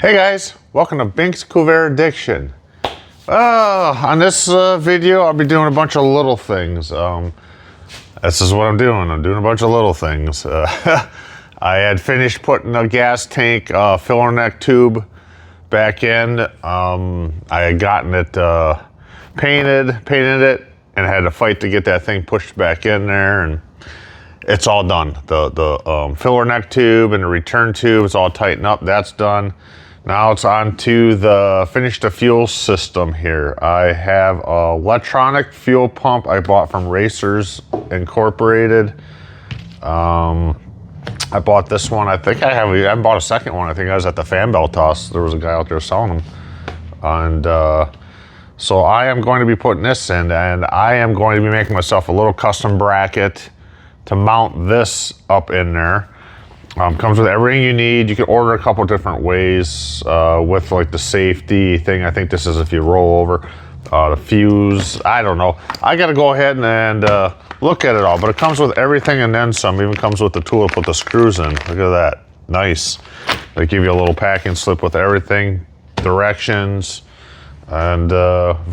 Hey guys, welcome to Bink's Corvair Addiction. On this video, I'll be doing a bunch of little things. This is what I'm doing. I'm doing a bunch of little things. I had finished putting the gas tank filler neck tube back in. I had gotten it painted it, and I had to fight to get that thing pushed back in there, and it's all done. The filler neck tube and the return tube is all tightened up. That's done. Now it's on to finish the fuel system here. I have an electronic fuel pump I bought from Racers Incorporated. I bought this one. I think I bought a second one. I think I was at the fan belt toss. There was a guy out there selling them. And so I am going to be putting this in, and I am going to be making myself a little custom bracket to mount this up in there. Comes with everything you need. You can order a couple different ways with like the safety thing. I think this is if you roll over the fuse. I don't know. I got to go ahead and look at it all, but it comes with everything and then some. Even comes with the tool to put the screws in. Look at that. Nice. They give you a little packing slip with everything, directions, and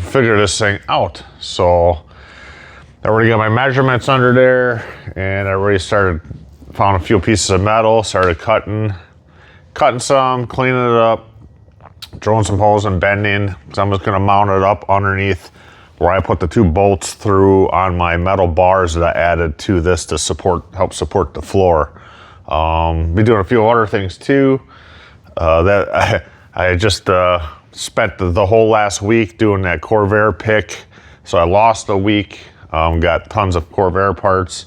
figure this thing out. So I already got my measurements under there, and I already found a few pieces of metal, started cutting some, cleaning it up, drilling some holes and bending, because I'm just gonna mount it up underneath where I put the two bolts through on my metal bars that I added to this to help support the floor. Be doing a few other things too. That I just spent the whole last week doing that Corvair pick, so I lost a week. Got tons of Corvair parts.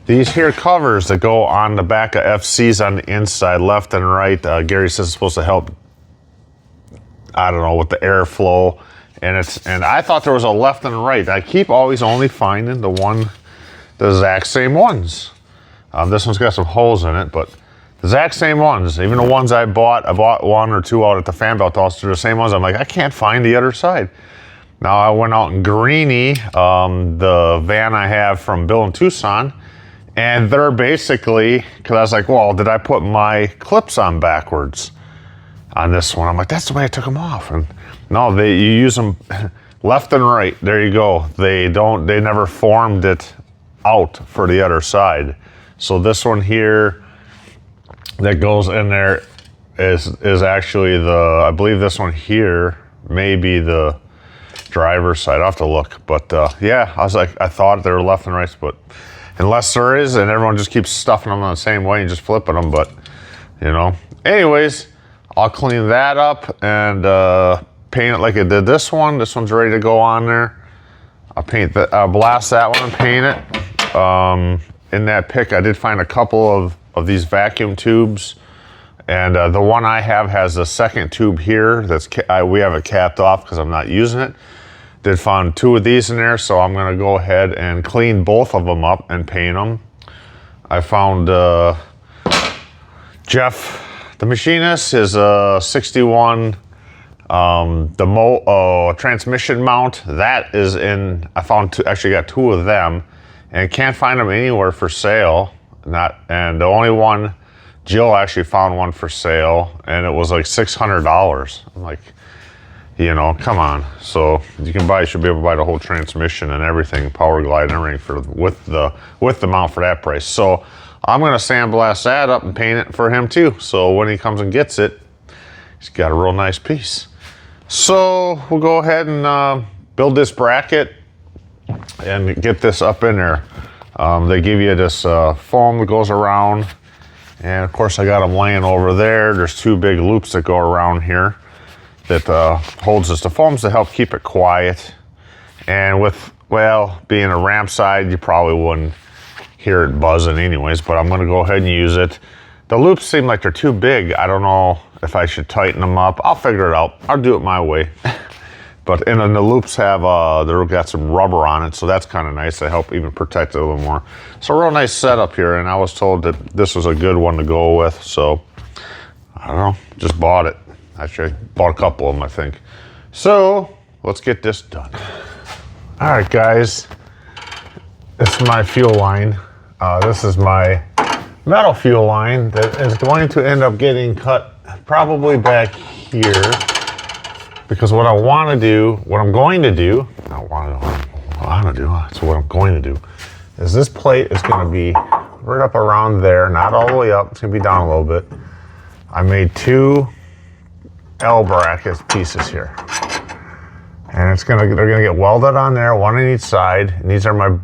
These here covers that go on the back of FCs on the inside, left and right. Gary says it's supposed to help, I don't know, with the airflow. And I thought there was a left and right. I keep always only finding the exact same ones. This one's got some holes in it, but the exact same ones. Even the ones I bought one or two out at the fan belt toss. They're the same ones. I'm like, I can't find the other side. Now I went out in Greenie, the van I have from Bill in Tucson, and they're basically, because I was like, well, did I put my clips on backwards on this one? I'm like, that's the way I took them off. And no, you use them left and right. There you go. They never formed it out for the other side. So this one here that goes in there is actually I believe this one here may be the driver's side. I'll have to look. But yeah, I was like, I thought they were left and right, but unless there is, and everyone just keeps stuffing them the same way and just flipping them, but you know. Anyways, I'll clean that up and paint it like I did this one. This one's ready to go on there. I'll blast that one and paint it. In that pick, I did find a couple of these vacuum tubes, and the one I have has a second tube here we have it capped off because I'm not using it. Did find two of these in there, so I'm gonna go ahead and clean both of them up and paint them. I found Jeff, the machinist, is a 61 transmission mount. That is in, I found actually got two of them, and can't find them anywhere for sale. And the only one, Jill actually found one for sale, and it was like $600. I'm like, you know, come on. So you should be able to buy the whole transmission and everything, power glide and everything with the mount for that price. So I'm gonna sandblast that up and paint it for him too. So when he comes and gets it, he's got a real nice piece. So we'll go ahead and build this bracket and get this up in there. They give you this foam that goes around, and of course I got them laying over there. There's two big loops that go around here that holds the foams to help keep it quiet. And being a Rampside, you probably wouldn't hear it buzzing anyways, but I'm gonna go ahead and use it. The loops seem like they're too big. I don't know if I should tighten them up. I'll figure it out. I'll do it my way. But and then the loops have they've got some rubber on it, so that's kind of nice to help even protect it a little more. So a real nice setup here, and I was told that this was a good one to go with, so I don't know, just bought it. Actually, I bought a couple of them, I think. So let's get this done. All right, guys, this is my fuel line. This is my metal fuel line that is going to end up getting cut probably back here, because what I'm going to do, is this plate is going to be right up around there, not all the way up, it's going to be down a little bit. I made 2 L bracket pieces here. And they're gonna get welded on there, one on each side. And these are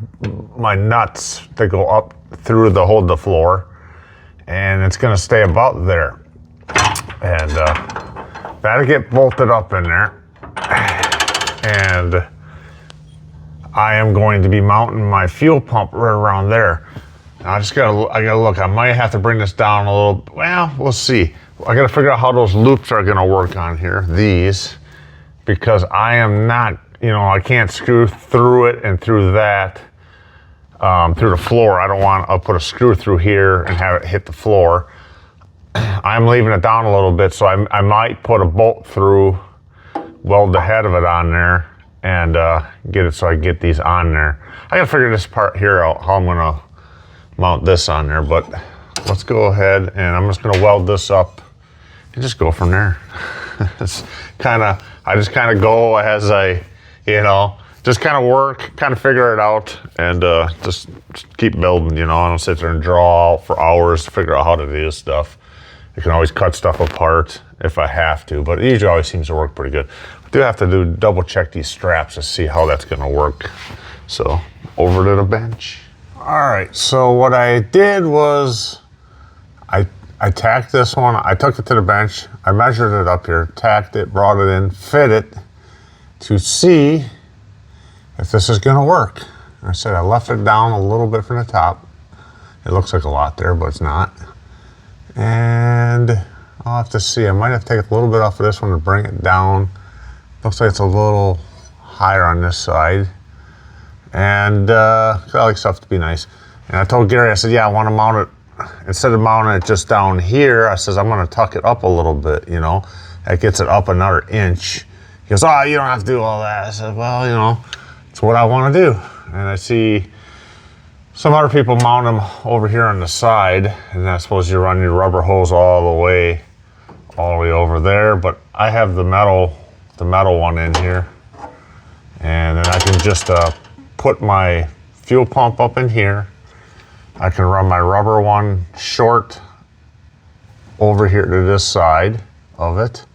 my nuts that go up through to hold the floor. And it's gonna stay about there. And that'll get bolted up in there. And I am going to be mounting my fuel pump right around there. Now I gotta look, I might have to bring this down a little, well, we'll see. I gotta figure out how those loops are gonna work on here, these. Because I am not, I can't screw through it and through that, through the floor. I'll put a screw through here and have it hit the floor. I'm leaving it down a little bit, so I might put a bolt through, weld the head of it on there, and get it so I can get these on there. I gotta figure this part here out, how I'm gonna mount this on there, but let's go ahead and I'm just gonna weld this up and just go from there. I just kind of go as just kind of work, kind of figure it out, and just keep building, I don't sit there and draw for hours to figure out how to do stuff. You can always cut stuff apart if I have to, but it usually always seems to work pretty good. I do have to double check these straps to see how that's gonna work. So, over to the bench. All right, so what I did was, I tacked this one, I took it to the bench, I measured it up here, tacked it, brought it in, fit it to see if this is gonna work. I said I left it down a little bit from the top. It looks like a lot there, but it's not. And I'll have to see, I might have to take a little bit off of this one to bring it down. Looks like it's a little higher on this side. And I like stuff to be nice. And I told Gary, I said, yeah, I wanna mount it, instead of mounting it just down here, I says, I'm gonna tuck it up a little bit, That gets it up another inch. He goes, oh, you don't have to do all that. I said, well, it's what I wanna do. And I see some other people mount them over here on the side, and I suppose you run your rubber hose all the way over there, but I have the metal one in here. And then I can just put my fuel pump up in here. I can run my rubber one short over here to this side of it.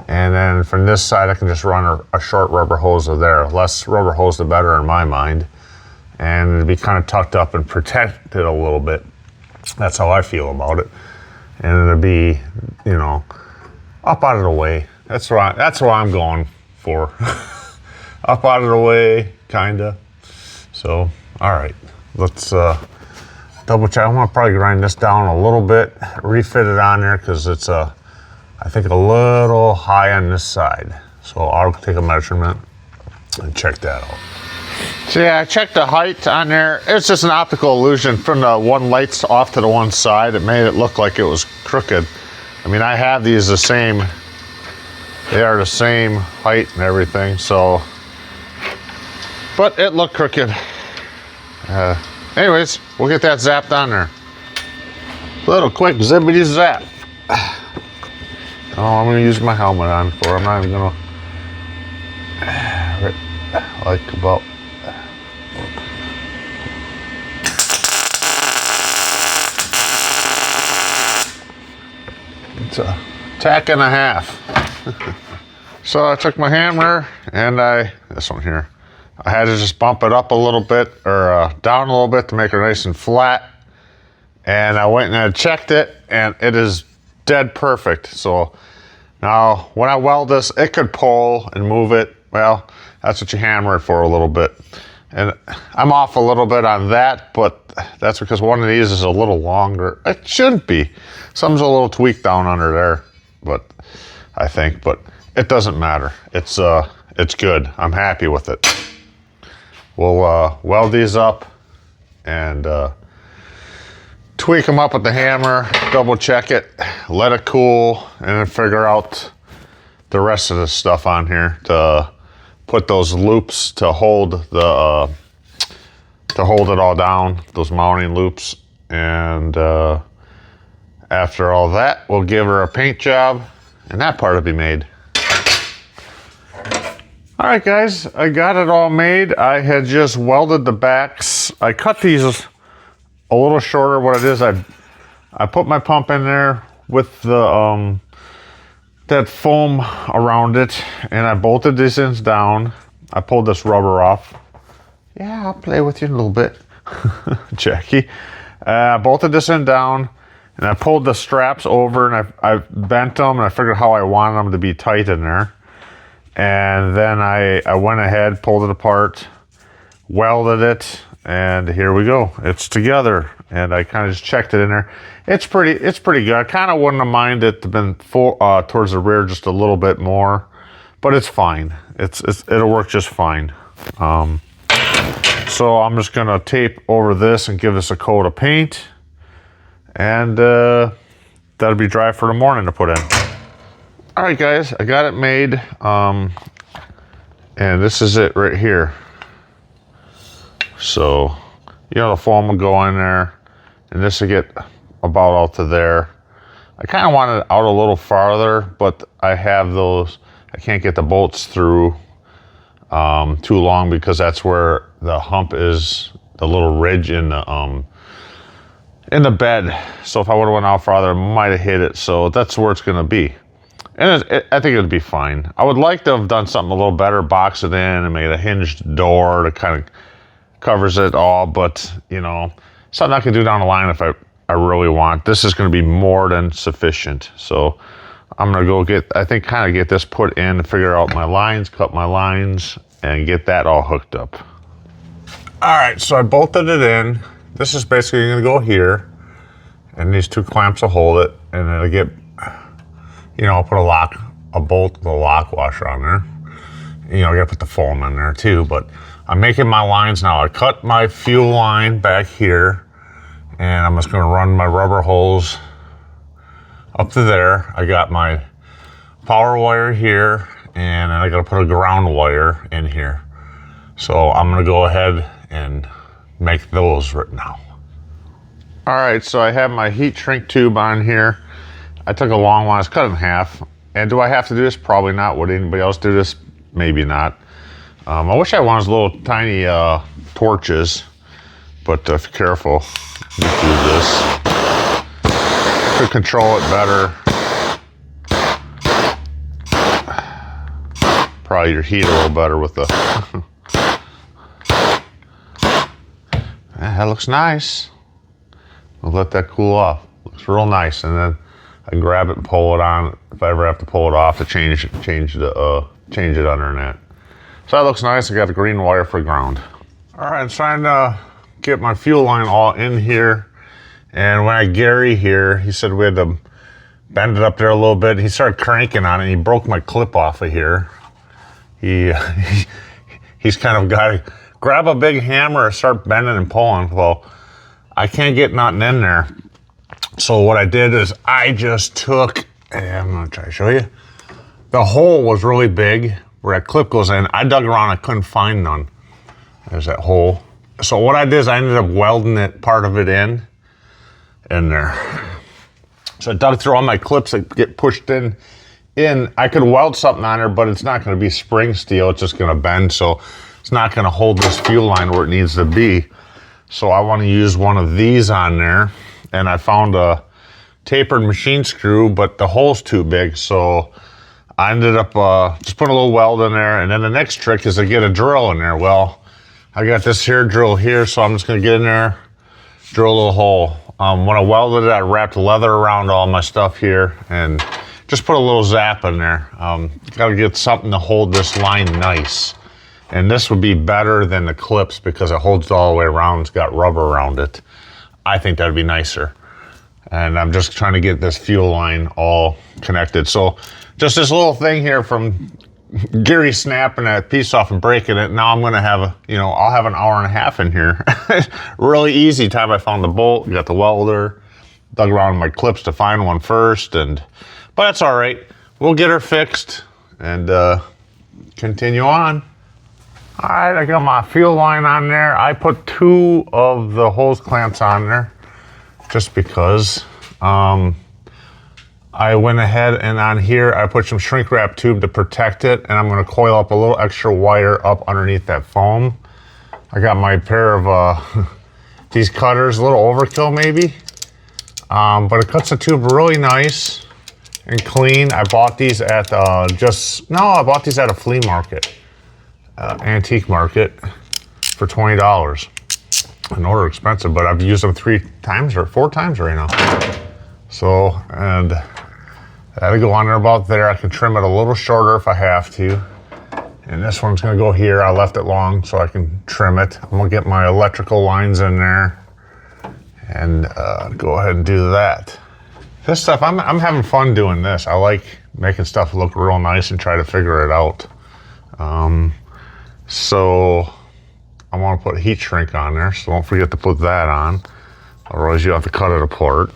And then from this side, I can just run a short rubber hose of there. Less rubber hose, the better in my mind. And it'd be kind of tucked up and protected a little bit. That's how I feel about it. And it'd be, up out of the way. That's what I'm going for. Up out of the way, kinda. So, all right, let's double check. I'm gonna probably grind this down a little bit, refit it on there because it's I think a little high on this side. So I'll take a measurement and check that out. So yeah, I checked the height on there. It's just an optical illusion from the one lights off to the one side. It made it look like it was crooked. I mean, I have these the same, they are the same height and everything, so, but it looked crooked. Anyways, we'll get that zapped on there. Little quick zippity zap. Oh, I'm gonna use my helmet on for it. I'm not even gonna, like about, it's a tack and a half. So I took my hammer and this one here, I had to just bump it up a little bit or down a little bit to make it nice and flat. And I went and I checked it and it is dead perfect. So now when I weld this, it could pull and move it. Well, that's what you hammer it for a little bit. And I'm off a little bit on that, but that's because one of these is a little longer. It shouldn't be. Some's a little tweaked down under there, but I think, but it doesn't matter. It's good. I'm happy with it. We'll weld these up and tweak them up with the hammer, double check it, let it cool, and then figure out the rest of the stuff on here to put those loops to hold the to hold it all down, those mounting loops, And after all that, we'll give her a paint job, and that part will be made. All right, guys, I got it all made. I had just welded the backs. I cut these a little shorter. What it is, I put my pump in there with the that foam around it, and I bolted these ends down. I pulled this rubber off. Yeah, I'll play with you in a little bit, Jackie. I bolted this end down, and I pulled the straps over, and I bent them, and I figured how I wanted them to be tight in there. And then I went ahead, pulled it apart, welded it, and here we go. It's together, and I kind of just checked it in there. It's pretty good. I kind of wouldn't have minded it to been towards the rear just a little bit more, but it's fine. It'll work just fine. So I'm just gonna tape over this and give this a coat of paint, and that'll be dry for the morning to put in. All right, guys, I got it made, and this is it right here. So, you know, the foam will go in there, and this will get about out to there. I kind of want it out a little farther, but I have those, I can't get the bolts through too long because that's where the hump is, the little ridge in the bed. So if I would have went out farther, I might have hit it. So that's where it's gonna be. And I think it'd be fine. I would like to have done something a little better, box it in and made a hinged door to kind of covers it all, but you know, something I can do down the line if I really want. This is gonna be more than sufficient. So I'm gonna go kind of get this put in, figure out my lines, cut my lines, and get that all hooked up. All right, so I bolted it in. This is basically gonna go here, and these two clamps will hold it, and it'll get, you know, I'll put a bolt with a lock washer on there. You know, I gotta put the foam in there too, but I'm making my lines now. I cut my fuel line back here, and I'm just gonna run my rubber hose up to there. I got my power wire here, and I gotta put a ground wire in here. So I'm gonna go ahead and make those right now. All right, so I have my heat shrink tube on here. I took a long one, I cut it in half. And do I have to do this? Probably not. Would anybody else do this? Maybe not. I wish I had one of those little tiny torches, but if you're careful, you do this. Could control it better. Probably your heat a little better with the. That looks nice. We'll let that cool off. Looks real nice, and then I grab it and pull it on if I ever have to pull it off to change it under that. So that looks nice. I got the green wire for ground. All right, I'm trying to get my fuel line all in here. And when I Gary here, he said we had to bend it up there a little bit. He started cranking on it, and he broke my clip off of here. He's kind of got to grab a big hammer and start bending and pulling. Well, I can't get nothing in there. So what I did is I just took, and I'm gonna try to show you. The hole was really big where that clip goes in. I dug around, I couldn't find none. There's that hole. So what I did is I ended up welding it, part of it in there. So I dug through all my clips that get pushed in. I could weld something on there, but it's not gonna be spring steel, it's just gonna bend. So it's not gonna hold this fuel line where it needs to be. So I wanna use one of these on there. And I found a tapered machine screw, but the hole's too big. So I ended up just putting a little weld in there. And then the next trick is to get a drill in there. Well, I got this here drill here, so I'm just gonna get in there, drill a little hole. When I welded it, I wrapped leather around all my stuff here and just put a little zap in there. Gotta get something to hold this line nice. And this would be better than the clips because it holds it all the way around. It's got rubber around it. I think that'd be nicer. And I'm just trying to get this fuel line all connected. So just this little thing here from Gary snapping that piece off and breaking it. Now I'm gonna have I'll have an hour and a half in here. Really easy time I found the bolt, got the welder, dug around my clips to find one first, but that's all right. We'll get her fixed and continue on. All right, I got my fuel line on there. I put 2 of the hose clamps on there. just because. I went ahead and on here, I put some shrink wrap tube to protect it, and I'm gonna coil up a little extra wire up underneath that foam. I got my pair of these cutters, a little overkill maybe, but it cuts the tube really nice and clean. I bought these at I bought these at a flea market, antique market for $20. I know they're expensive, but I've used them 4 times right now. So, and that'll go on there about there. I can trim it a little shorter if I have to. And this one's gonna go here. I left it long so I can trim it. I'm gonna get my electrical lines in there and go ahead and do that. This stuff, I'm having fun doing this. I like making stuff look real nice and try to figure it out. So I wanna put heat shrink on there, so don't forget to put that on. Otherwise you have to cut it apart.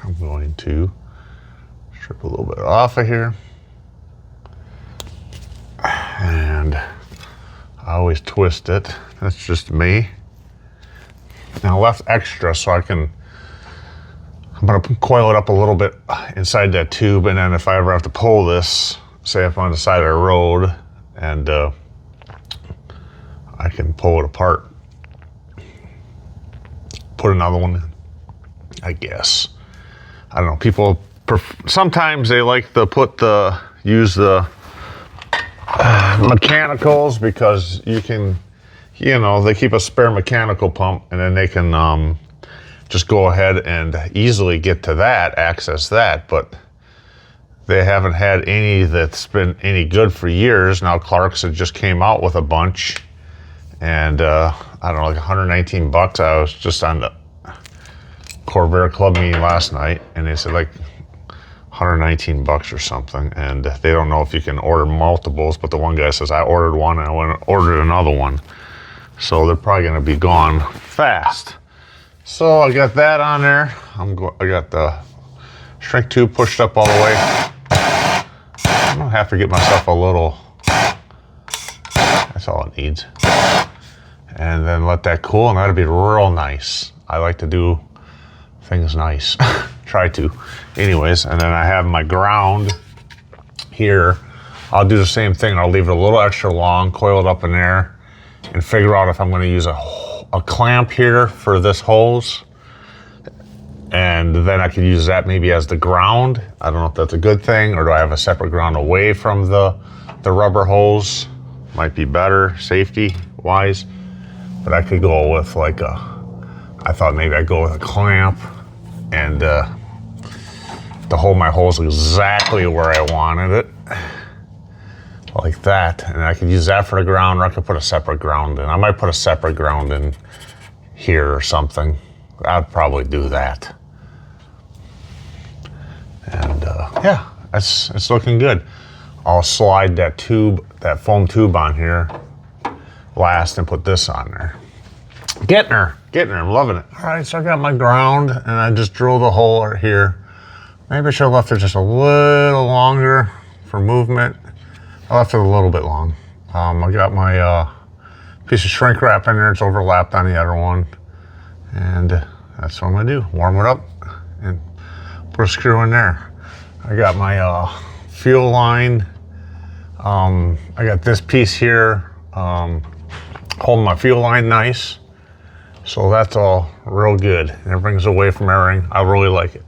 I'm going to strip a little bit off of here. And I always twist it. That's just me. Now I left extra so I'm gonna coil it up a little bit inside that tube, and then if I ever have to pull this, say if I'm on the side of the road, and I can pull it apart. Put another one in, I guess. I don't know, people, sometimes they like to use the mechanicals because you can, they keep a spare mechanical pump, and then they can just go ahead and easily get to that, access that, but they haven't had any that's been any good for years. Now Clark's had just came out with a bunch, and I don't know, like 119 bucks. I was just on the Corvair club meeting last night, and they said like 119 bucks or something, and they don't know if you can order multiples, but the one guy says I ordered one and I went and ordered another one, so they're probably going to be gone fast. So I got that on there. I got the shrink tube pushed up all the way. I'm gonna have to get myself a little, that's all it needs, and then let that cool, and that'll be real nice. I like to do things nice. Try to. Anyways, and then I have my ground here. I'll do the same thing. I'll leave it a little extra long, coil it up in there, and figure out if I'm going to use a clamp here for this hose. And then I could use that maybe as the ground. I don't know if that's a good thing, or do I have a separate ground away from the rubber hose? Might be better, safety-wise. But I could go with like I thought maybe I'd go with a clamp and to hold my hose exactly where I wanted it, like that. And I could use that for the ground, or I could put a separate ground in. I might put a separate ground in here or something. I'd probably do that. And yeah, it's looking good. I'll slide that foam tube on here last and put this on there. Getting her, I'm loving it. All right, so I got my ground, and I just drilled a hole right here. Maybe I should have left it just a little longer for movement. I left it a little bit long. I got my piece of shrink wrap in there. It's overlapped on the other one. And that's what I'm gonna do, warm it up and put a screw in there. I got my fuel line. I got this piece here holding my fuel line nice. So that's all real good. And it brings away from everything. I really like it.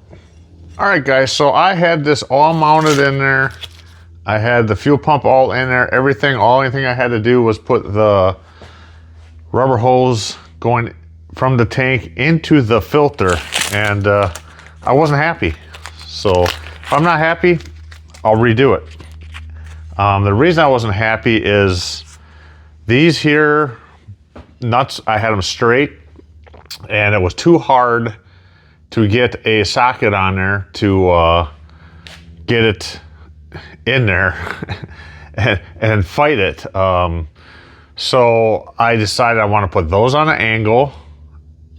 All right, guys, so I had this all mounted in there. I had the fuel pump all in there, everything. Only thing I had to do was put the rubber hose going from the tank into the filter, and I wasn't happy. So if I'm not happy, I'll redo it. The reason I wasn't happy is these here nuts, I had them straight, and it was too hard to get a socket on there to get it in there and fight it. So I decided I want to put those on an angle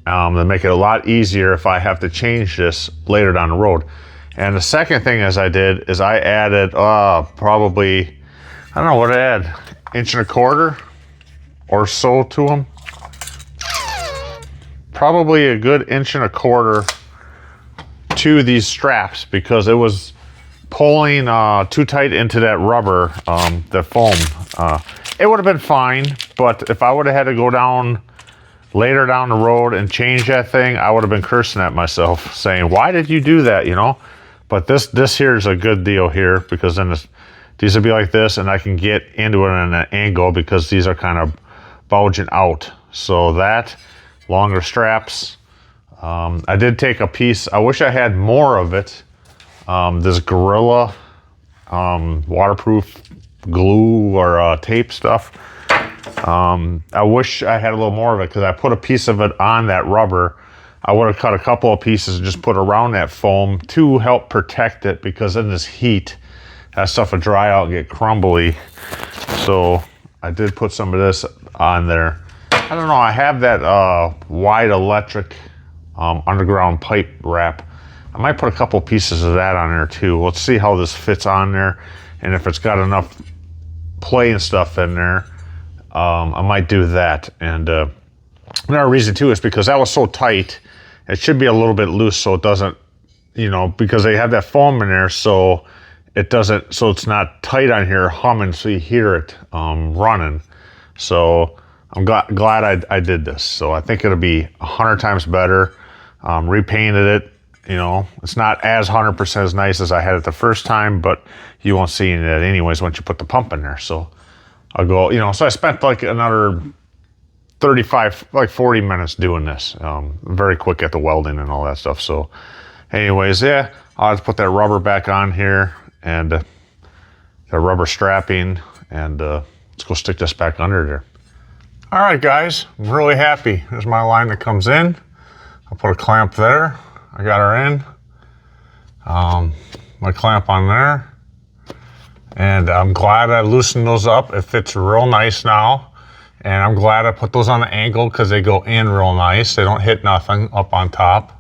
to make it a lot easier if I have to change this later down the road. And the second thing I added probably, I don't know what I add, 1.25 inches or so to them. Probably a good 1.25 inches to these straps because it was pulling too tight into that rubber, the foam. It would have been fine, but if I would have had to go down later down the road and change that thing, I would have been cursing at myself, saying, "Why did you do that?" You know. But this here is a good deal here because then these would be like this, and I can get into it at an angle because these are kind of bulging out. So that longer straps. I did take a piece. I wish I had more of it. This Gorilla waterproof glue or tape stuff. I wish I had a little more of it because I put a piece of it on that rubber. I would have cut a couple of pieces and just put around that foam to help protect it because in this heat, that stuff would dry out and get crumbly. So I did put some of this on there. I don't know, I have that wide electric underground pipe wrap. I might put a couple pieces of that on there too. Let's see how this fits on there and if it's got enough play and stuff in there. I might do that. And another reason too is because that was so tight, it should be a little bit loose so it doesn't, you know, because they have that foam in there so it doesn't, so it's not tight on here humming so you hear it running. So I'm glad I did this. So I think it'll be 100 times better. Repainted it, you know, it's not as 100% as nice as I had it the first time, but you won't see it anyways once you put the pump in there. So I'll go, you know, so I spent like another 35, like 40 minutes doing this. Very quick at the welding and all that stuff. So anyways, yeah, I'll just put that rubber back on here and the rubber strapping and let's go stick this back under there. All right, guys, I'm really happy. Here's my line that comes in. I'll put a clamp there. I got her in. My clamp on there. And I'm glad I loosened those up. It fits real nice now. And I'm glad I put those on the angle because they go in real nice. They don't hit nothing up on top.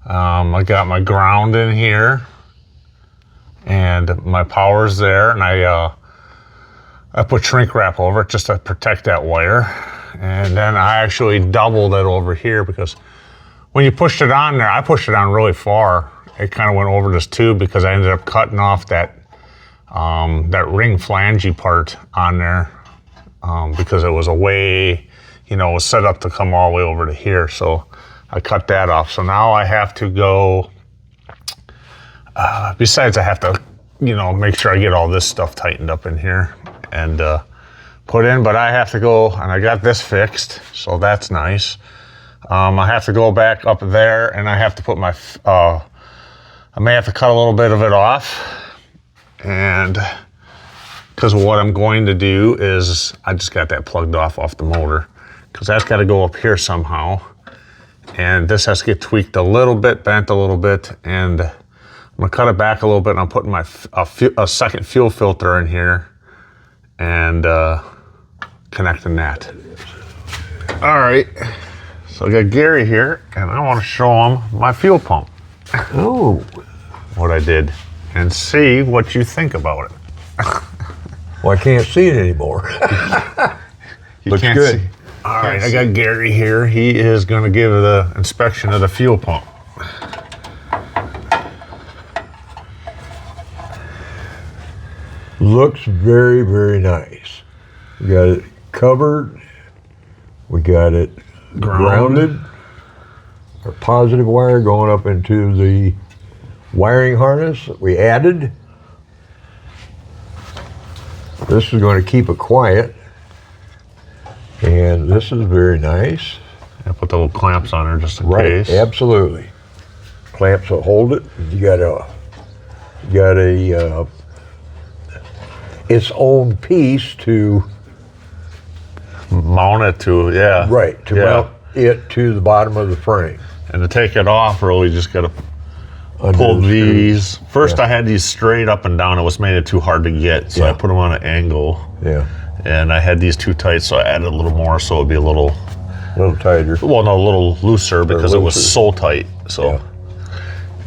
I got my ground in here. And my power's there. And I put shrink wrap over it just to protect that wire. And then I actually doubled it over here because when you pushed it on there, I pushed it on really far. It kind of went over this tube because I ended up cutting off that ring flangey part on there because it was a way, you know, it was set up to come all the way over to here. So I cut that off. So now I have to go, besides I have to, you know, make sure I get all this stuff tightened up in here and put in, but I have to go, and I got this fixed, so that's nice. I have to go back up there and I have to put my, I may have to cut a little bit of it off. And because what I'm going to do is, I just got that plugged off the motor because that's got to go up here somehow. And this has to get tweaked a little bit, bent a little bit. And I'm gonna cut it back a little bit and I'm putting a second fuel filter in here and connecting that. All right. So I got Gary here, and I want to show him my fuel pump. Oh. What I did, and see what you think about it. Well, I can't see it anymore. Looks good. See. All right, I got Gary here. He is going to give the inspection of the fuel pump. Looks very, very nice. We got it covered. We got it grounded. Our positive wire going up into the wiring harness that we added. This is going to keep it quiet. And this is very nice. I put the little clamps on there just in Right, case. absolutely. Clamps will hold it. You got a its own piece to mount it to, yeah. Right, to mount it to the bottom of the frame. And to take it off, really just got to pull these. First, I had these straight up and down. It was made it too hard to get, so I put them on an angle. Yeah. And I had these too tight, so I added a little more, so it'd be a little tighter. Well, no, a little looser because it was so tight. So,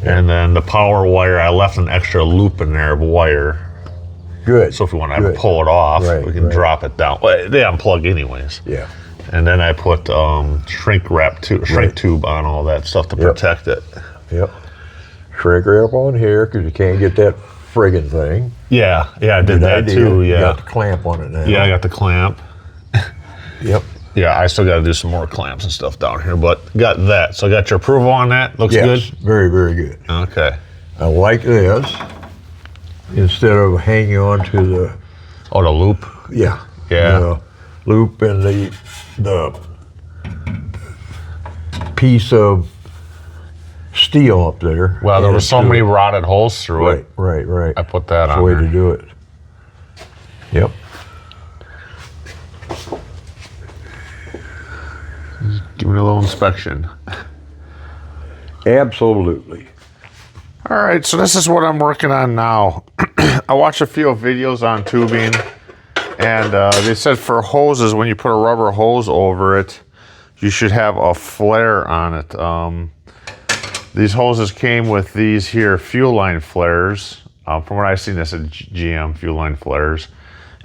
and then the power wire, I left an extra loop in there of wire. Good. So if we want to ever pull it off, we can drop it down. Well, they unplug anyways. Yeah. And then I put shrink tube on all that stuff to protect it. Yep. shrink wrap on here because you can't get that friggin' thing. Yeah, I did that too. You Yeah, got the clamp on it now. yeah, I got the clamp. Yep. Yeah, I still got to do some more clamps and stuff down here, but got that. So I got your approval on that. Looks Yes, good. very, very good. Okay. I like this instead of hanging on to the Oh, the loop. yeah Yeah. the loop and the piece of steel up there. Well, there were so many rotted holes through it. Right. I put that That's on the way there. to do it. Yep. Give me a little inspection. Absolutely. All right, so this is what I'm working on now. I watched a few videos on tubing, and they said for hoses, when you put a rubber hose over it, you should have a flare on it. These hoses came with these here fuel line flares. From what I've seen, this is GM fuel line flares.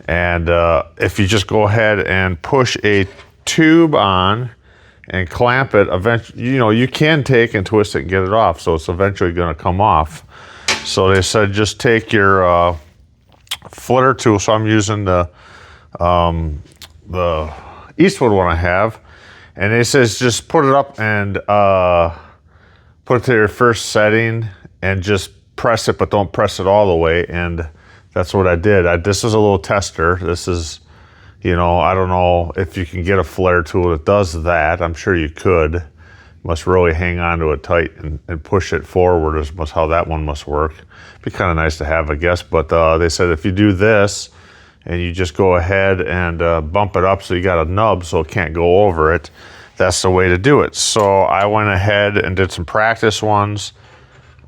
And if you just go ahead and push a tube on and clamp it, eventually, you can take and twist it and get it off, so it's eventually going to come off. So they said just take your flitter tool. So I'm using the Eastwood one I have, and it says just put it up and put it to your first setting and just press it, but don't press it all the way. And that's what I did. This is a little tester. This is, I don't know if you can get a flare tool that does that. I'm sure you could. You must really hang on to it tight and push it forward is how that one must work. Be kind of nice to have, I guess. But they said if you do this and you just go ahead and bump it up so you got a nub so it can't go over it, that's the way to do it. So I went ahead and did some practice ones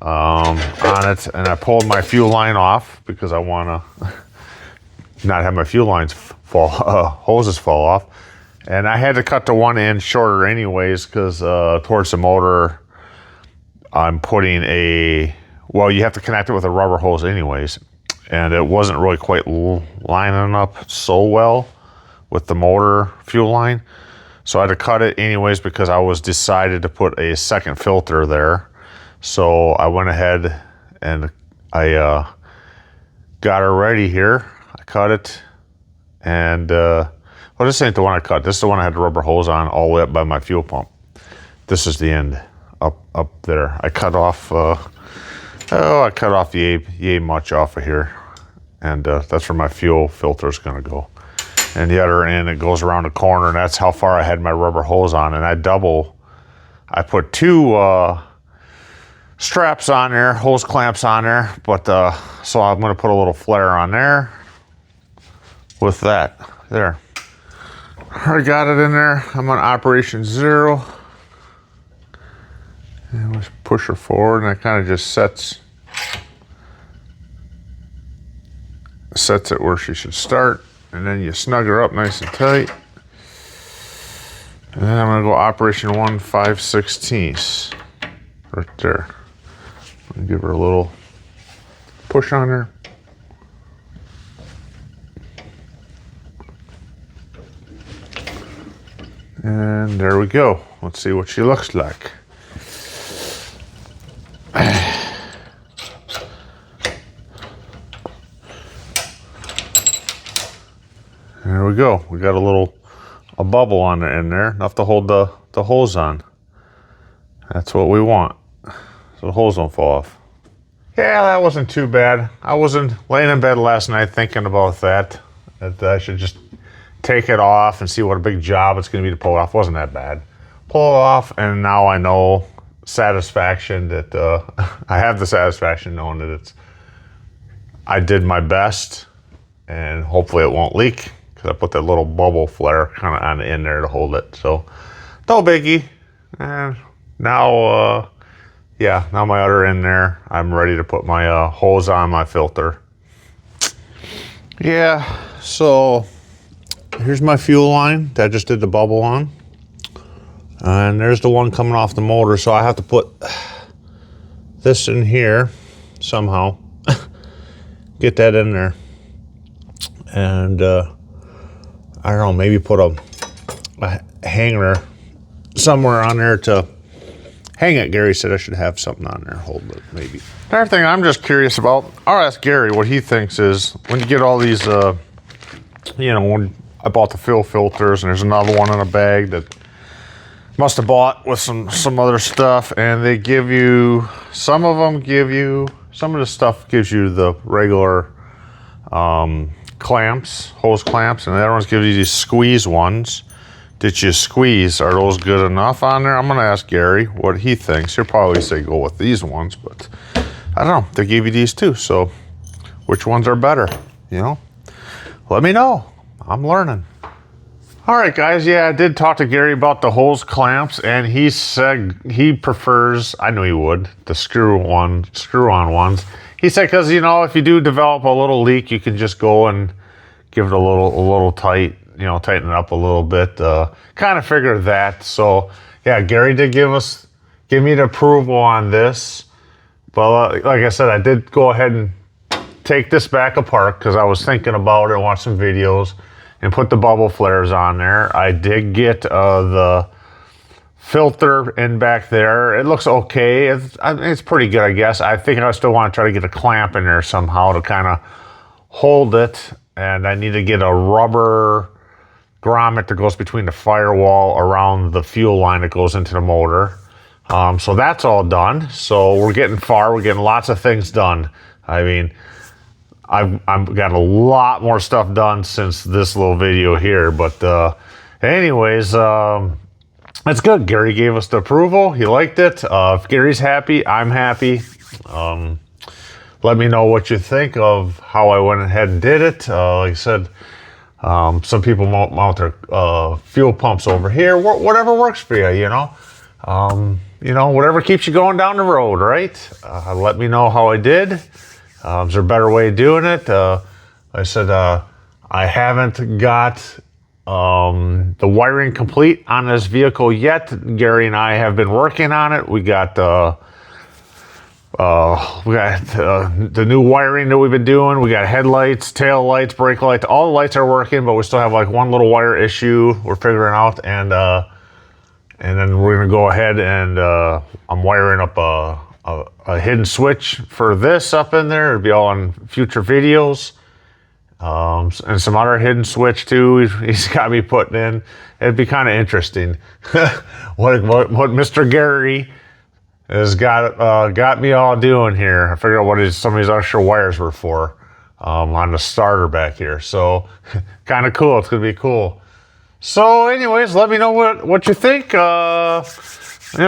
on it, and I pulled my fuel line off because I want to not have my fuel lines hoses fall off. And I had to cut the one end shorter anyways because towards the motor I'm putting you have to connect it with a rubber hose anyways, and it wasn't really quite lining up so well with the motor fuel line, so I had to cut it anyways because I was decided to put a second filter there. So I went ahead and I got her ready here. I cut it, and this ain't the one I cut. This is the one I had the rubber hose on all the way up by my fuel pump. This is the end up there. I cut off yay much off of here, and that's where my fuel filter is going to go. And the other end, it goes around the corner, and that's how far I had my rubber hose on. And I put two straps on there, hose clamps on there, but so I'm going to put a little flare on there with that there. I got it in there. I'm on operation 0, and let's push her forward, and it kind of just sets it where she should start, and then you snug her up nice and tight, and then I'm going to go operation 1 5/16 right there. Give her a little push on her. And there we go. Let's see what she looks like. There we go. We got a bubble on the end there, enough to hold the hose on. That's what we want, so the hose don't fall off. Yeah, that wasn't too bad. I wasn't laying in bed last night thinking about that I should just take it off and see what a big job it's going to be to pull it off. It wasn't that bad. Pull it off, and now I know satisfaction that I have the satisfaction knowing that I did my best, and hopefully it won't leak because I put that little bubble flare kind of on the end there to hold it. So no biggie. And now now my other end there, I'm ready to put my hose on my filter. Yeah, so here's my fuel line that I just did the bubble on. And there's the one coming off the motor, so I have to put this in here somehow. Get that in there. And I don't know, maybe put a hanger somewhere on there to Hang it, Gary said I should have something on there. Hold it, maybe. Another thing I'm just curious about, I'll ask Gary what he thinks is, when you get all these, you know, when I bought the fuel filters, and there's another one in a bag that must have bought with some other stuff, and they give you, some of the stuff gives you the regular clamps, hose clamps, and the other ones give you these squeeze ones. Did you squeeze? Are those good enough on there? I'm gonna ask Gary what he thinks. He'll probably say go with these ones, but I don't know. They gave you these too, so which ones are better? You know, let me know. I'm learning. All right, guys. Yeah, I did talk to Gary about the hose clamps, and he said he prefers, I knew he would, the screw-on ones. He said because, you know, if you do develop a little leak, you can just go and give it a little tight, you know, tighten it up a little bit. Kind of figured that. So yeah, Gary did give me the approval on this. But like I said, I did go ahead and take this back apart because I was thinking about it, watch some videos, and put the bubble flares on there. I did get the filter in back there. It looks okay. It's pretty good, I guess. I think I still want to try to get a clamp in there somehow to kind of hold it. And I need to get a rubber grommet that goes between the firewall around the fuel line that goes into the motor. So that's all done. So we're getting far. We're getting lots of things done. I mean, I've got a lot more stuff done since this little video here. But anyways, that's good. Gary gave us the approval. He liked it. If Gary's happy, I'm happy. Let me know what you think of how I went ahead and did it. Like I said, some people mount their fuel pumps over here. Whatever works for you, you know. Whatever keeps you going down the road, right? Let me know how I did. Is there a better way of doing it? I said I haven't got the wiring complete on this vehicle yet. Gary and I have been working on it. We got the new wiring that we've been doing. We got headlights, tail lights, brake lights. All the lights are working, but we still have like one little wire issue we're figuring out. And then we're gonna go ahead and I'm wiring up a hidden switch for this up in there. It'll be all on future videos. And some other hidden switch too. He's got me putting in. It'd be kind of interesting. what Mr. Gary has got me all doing here. I figured out what some of these extra wires were for on the starter back here. So kind of cool. It's gonna be cool. So anyways, let me know what you think. Thumbs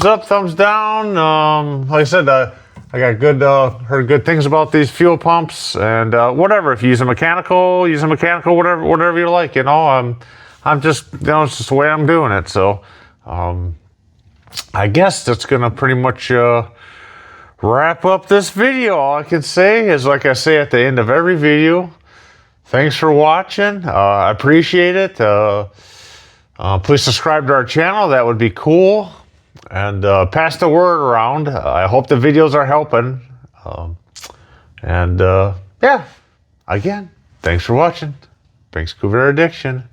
up, thumbs down. Like I said, I got heard good things about these fuel pumps, and whatever. If you use a mechanical, whatever you like. You know, I'm just, it's just the way I'm doing it. So I guess that's gonna pretty much wrap up this video. All I can say is, like I say at the end of every video, thanks for watching. I appreciate it. Please subscribe to our channel. That would be cool. And pass the word around. I hope the videos are helping. Yeah, again, thanks for watching. Thanks, Corvair Addiction.